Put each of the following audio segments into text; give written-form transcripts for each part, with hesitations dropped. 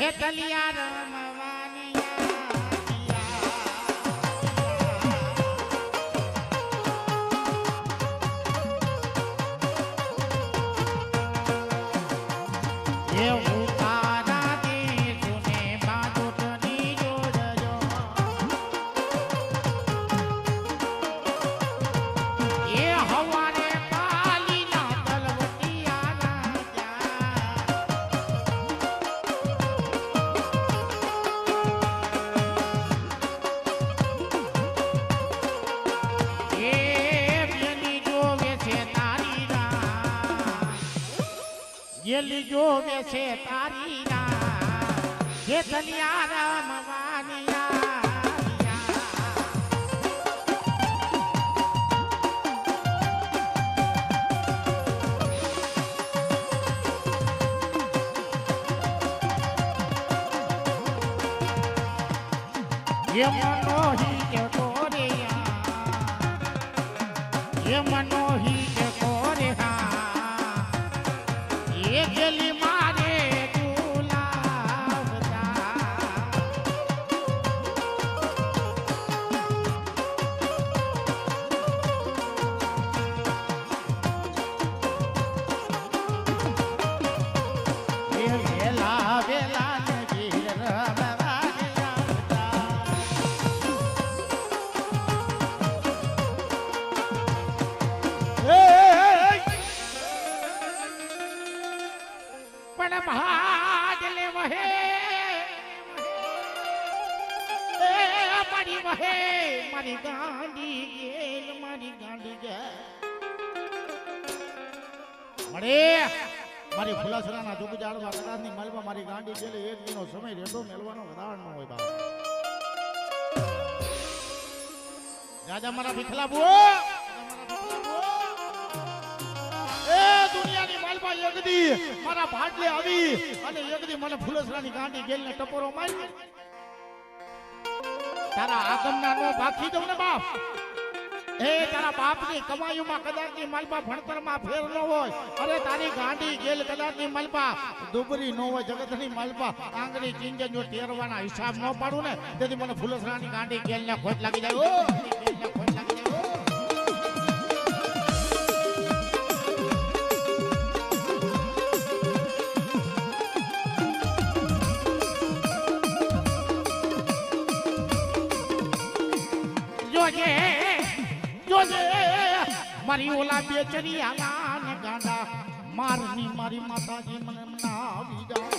ખેતલિયા રમવાની એવું તારા દેશને બાજુટની જોડજો એ હવારે પાલીના તલવટિયા ગેલી જોવે છે તારી ના ખેતલિયા રમવાની ये मनो ही के कोरिया ये मनो ही के कोरिया ये गली मारे दुलावता ये वेला वेला ने वीर મારી ગાંડી ગેલ મારી ગાંડી ગેલ મળે મારી ફુલાસરાના જોગજાળવા કદાચની માલમાં મારી ગાંડી ગેલ એક દિનો સમય રેડો મેલવાનો વધાર ન હોય બાપ રાજા મારા ભીખલા બુઓ એ દુનિયાની માલમાં એકદી મારા ભાટલે આવી અને એકદી મને ફુલાસરાની ગાંડી ગેલને ટપોરો મારી તારા આગમના નો બાકી દઉં ને બાપ એ તારા બાપની કમાઈમાં કદાચની માલપા ભણતરમાં ફેર ન હોય અરે તારી ગાંડી ગેલ કદાચની માલપા દુબરી ન હોય જગતની માલપા આંગળી ચીંજે જો તેરવાના હિસાબ ન પાડું ને તેથી મને ફુલસરાની ગાંડી ગેલને ખોટ લાગી જાય ઓ ગેલને ખોટ લાગી જાય જોજે મારી ઓલા બેચરિયા ને ગાંડા મારની મારી માતાજી મને ના આવી જા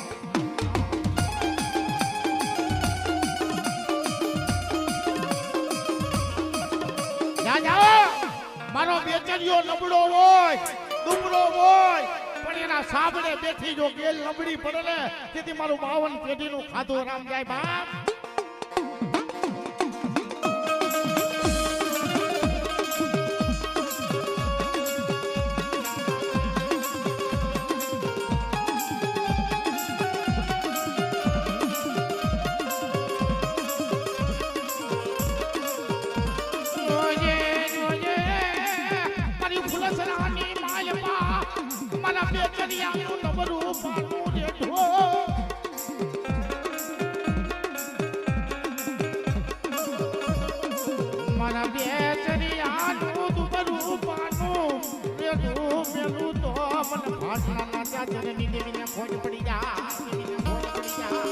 મારો બેચરિયો નબળો હોય દુબળો હોય પણ એના સાબડે બેઠી જો ગેલ નબળી પડે ને તેથી મારું 52 પેઢીનું ખાધું રામ જાય બાપ બેચરિયાનું નબરું પાનું રેઠો મારા બેચરિયાનું દુબરું પાનું રેઠું મેલું તો મને ભાષણા નાચા જનની દેવીને ખોજ પડી જા દેવીને ખોજ પડી જા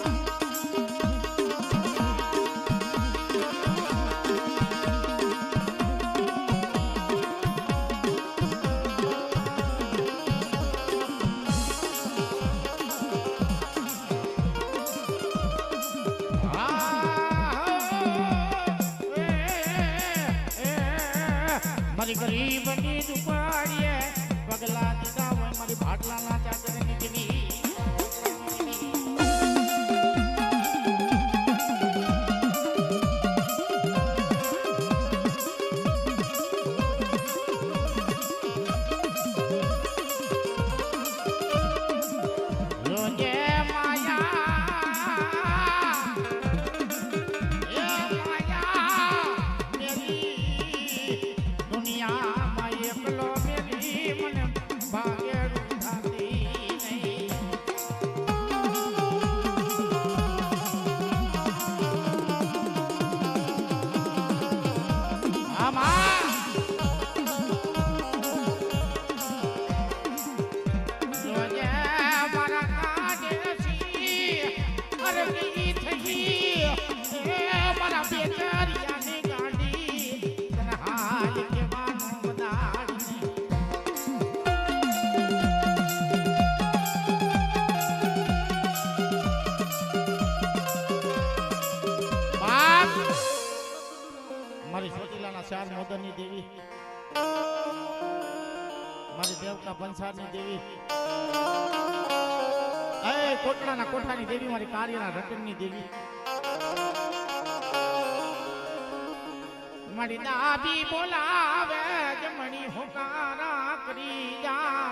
મારી ગરીબની દુપાડીએ પગલા દીધા હોય મારી ભાટલાના ચાદરની જેવી દુનિયા જી એ મારા બેચારિયાની ગાંડી તને હાલ કેવાનો બદાડી બાપ મારી ચોટીલાના ચાર મોદરની દેવી મારી દેવકા બંસારની દેવી એ કોટડાના કોઠાની દેવી મારી કાર્યના રટનની દેવી મારી દાબી બોલાવે જમણી હોકારા કરી જા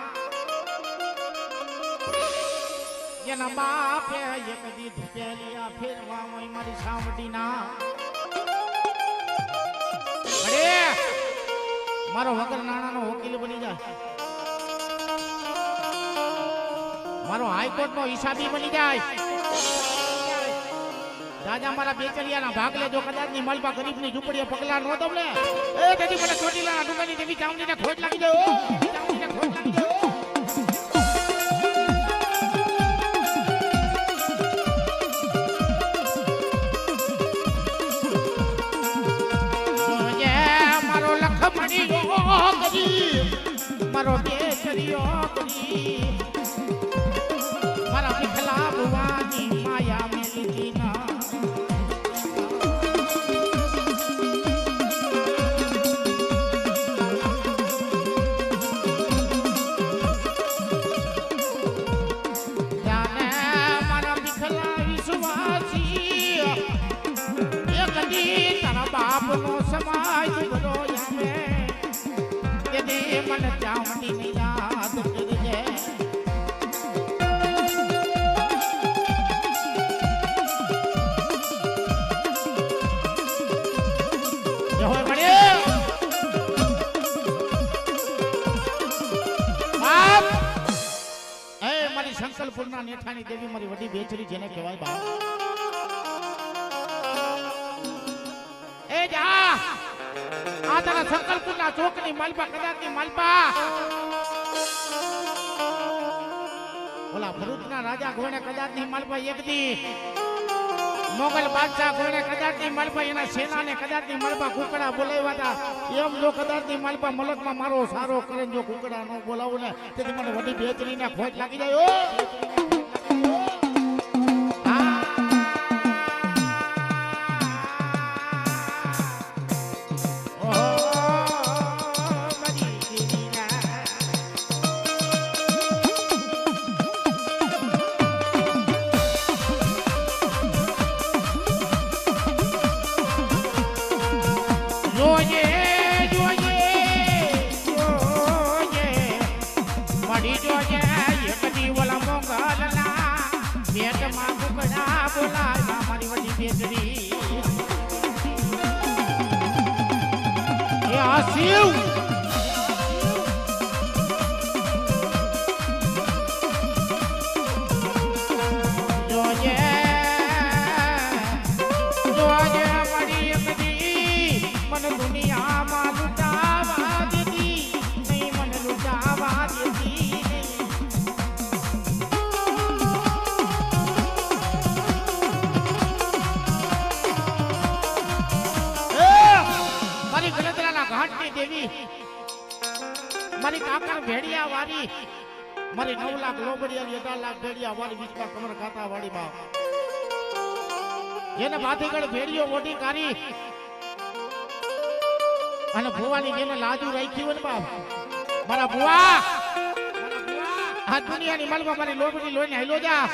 જેના બાપે એક દી ધકેલિયા ફેરવા હોય મારી સાવટીના અરે મારો વગર નાણાનો વકીલ બની જાય મારો હાઈકોર્ટ નો હિસાબી બની જાય દાદા મારા બેચરિયાના ભાગ લેજો કદાચ ની મલબા ગરીબની ઝૂંપડીએ પગલા નો દવલે એ તેથી મને ચોટીલાના ડુંગરની દેવી ચામડીને ખોટ લાગી જાય ચામડીને ખોટ લાગી જાય મારો લખમણી મારો બેચરિયો ગરીબ મારા વિખલા ભુવાની માયા મેલી ના જાને મારા વિખલા વિશ્વાસી એ કદી તારા બાપનો સમાય બરો આવે કે દે મન ચામડી ની યાદ કરજે શંકરપુરના નેઠાની દેવી મારી વડી બેચરી જેને કહેવાય બા એ જા આ તારા શંકરપુરના ચોકની માલપા કદાચની માલપા ઓલા ભરૂચના રાજા ગોણે કદાચની માલપા એક દી મોગલ બાદશાહ ગોણે કદાચની માલપા એના સેનાને કદાચની માલપા કુકડા બોલાવ્યા હતા એમ જો કદાચની માલપા મલકમાં મારો સારો કરે જો કુકડા નો બોલાવું ને તેથી મને વડી બેચરીને ખોટ લાગી જાય ઓ મારી કાકા ભેડિયા વાળી મારી 9 લાખ લોબડિયા 18 લાખ ભેડિયા વાળી વિચમાં કમર ખાતા વાળી બા જેને બાથીગળ ભેડિયો મોટી કારી અને ભુવાની જેને લાજુ રાખી હોય ને બાપ મારા ભુવા આ દુનિયાની માલમાં મારી લોબડી લોઈને હેલો જા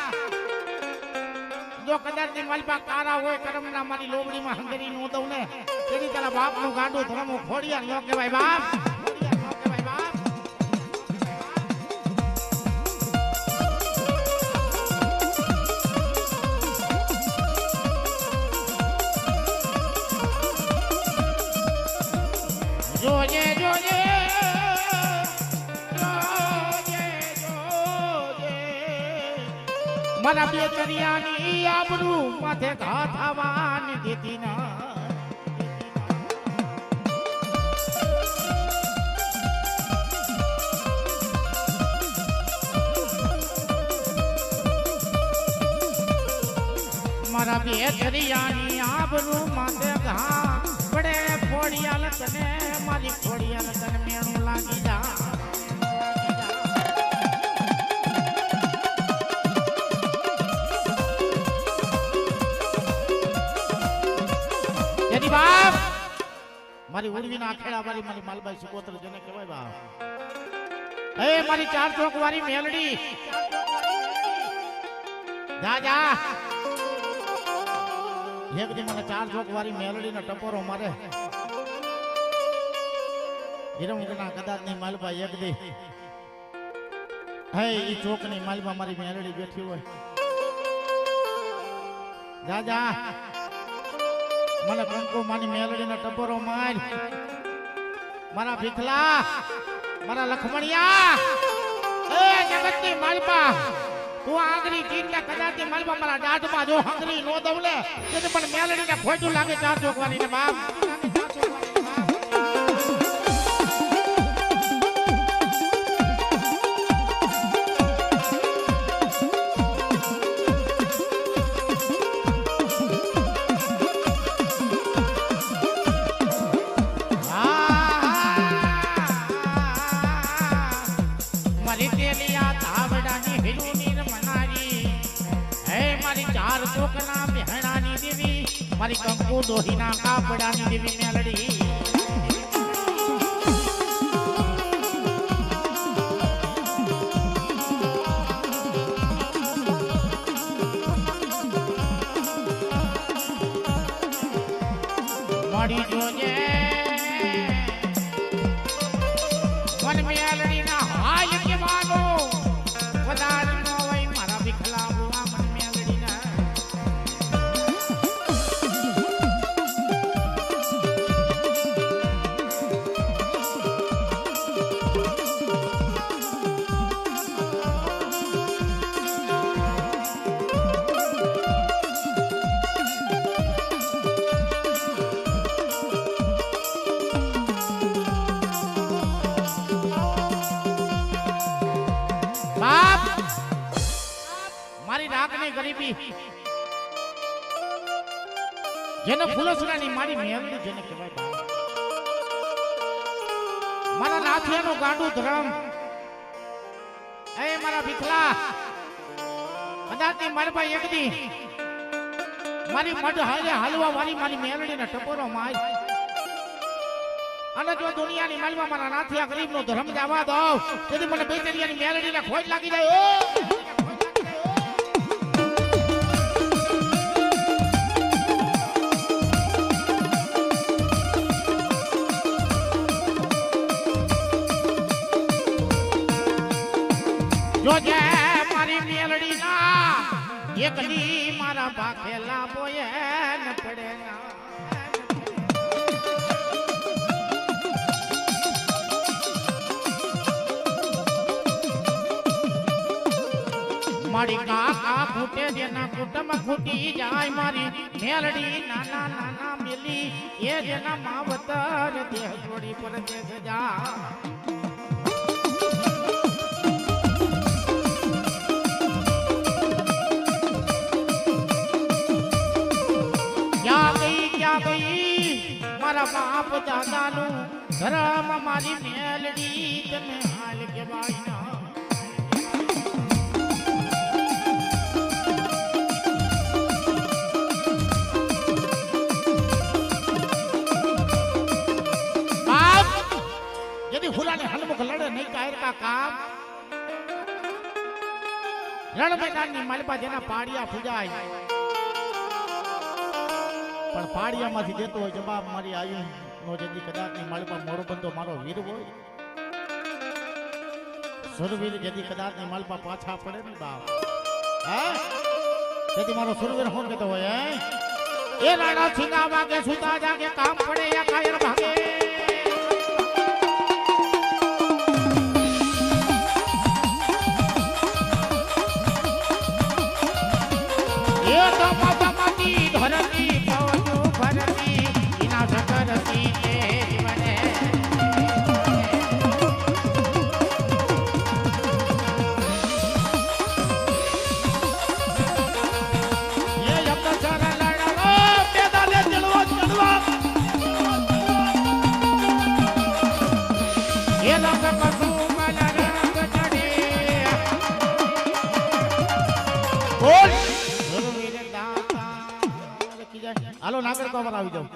જો કદાચની માલપા કારા હોય કરમના મારી લોબડીમાં હંગરી નો દઉં ને તેની તારા બાપનું ગાંડું ધર્મો ખોડિયા ન કહેવાય બાપ જોજે જોજે જોજે જોજે મારા બેચરિયાની આબરૂ માથે ઘા થવાની દીધી ના મારા બે દરિયાની આબરૂ માથે ઘા પડે ફોડિયાલ તને મારી ફોડિયાલ તને મેણું લાગી જા એની બાપ મારી ઉડવીના આખેડા મારી મારી માલબાઈ સુકોત્ર જેને કહેવાય બાપ એ મારી ચાર ચોક વાળી મેલડી જા જા એક દી મને ચાર ચોક વાળી મેલડી નો ટપોરો મારે હિરમુખના કદાચ ની માલબા એક દી હે ઈ ચોક ની માલબા મારી મેલડી બેઠી હોય જા જા મને કંકુ માની મેલડી નો ટપોરો માર મારા ભીખલા મારા લખમણિયા એ જગતની માલબા તું આંગળી ચીરને કદાચની માલબા મારા દાઢમાં જો હંગરી નો દવલે તો પણ મેલડીને ખોટું લાગે ચાર ચોકવાની ને બાપ મારી કંકુ દોહીના કાપડાની દેવી મેલડી મળી જોજે મન મેલડી ના હાય કેવાનો કદાચ નો હોય મારા ભીખલા બુઆ મન મેલડી ના ગરીબી જેને ફૂલસરાની મારી મેલડી જેને કહેવાય મારા નાથિયાનો ગાંડું ધર્મ એ મારા ભીખલા કદાચની મારી પાસે એકદી મારી મઢ હાલે હાલવા વાળી મારી મેલડીને ટપોરો માર અને જો દુનિયાની માલમાં મારા નાથિયા ગરીબનો ધર્મ જવા દઉં તેથી મને બેચરિયાની મેલડીને ખોટ લાગી જાય જોજે મારી મેલડી ના એકલી મારા ભાખેલા બોયે ન પડે ના મારી કાકા ખૂટે જેના કુટુંબ ખૂટી જાય મારી મેલડી નાના નાના મેલી એ જેના માવતર દેહ છોડી પરદેશ જા મારા બાપ દાદાનું ધર્મ મારી મેલડી તને હાલ કે બાઈના બાપ यदि हुलाने हनमुख लड़े नहीं कायर का काम रण मैदान ની માલપા જેના પાડિયા પૂજાય પણ પાડિયામાંથી દેતો હોય જવાબ મારી આયુ નો જદી કદાચની માલપા મોરો બંધો મારો વીર હોય સુરવીર જદી કદાચની માલપા પાછા પડે ને બાપ હે તેથી મારો સુરવીર હું કહેતો હોય એ રાણા સિંગા વાગે સુતા જાગે કામ પડે યા કાયર ભાગે એ તો માતી ધરતી પવનો ભરતી વિનાશ કરતી તે જીવને એ અપસરા શીખી જાય. હાલો નાગર તો અમારે આવી જાવ.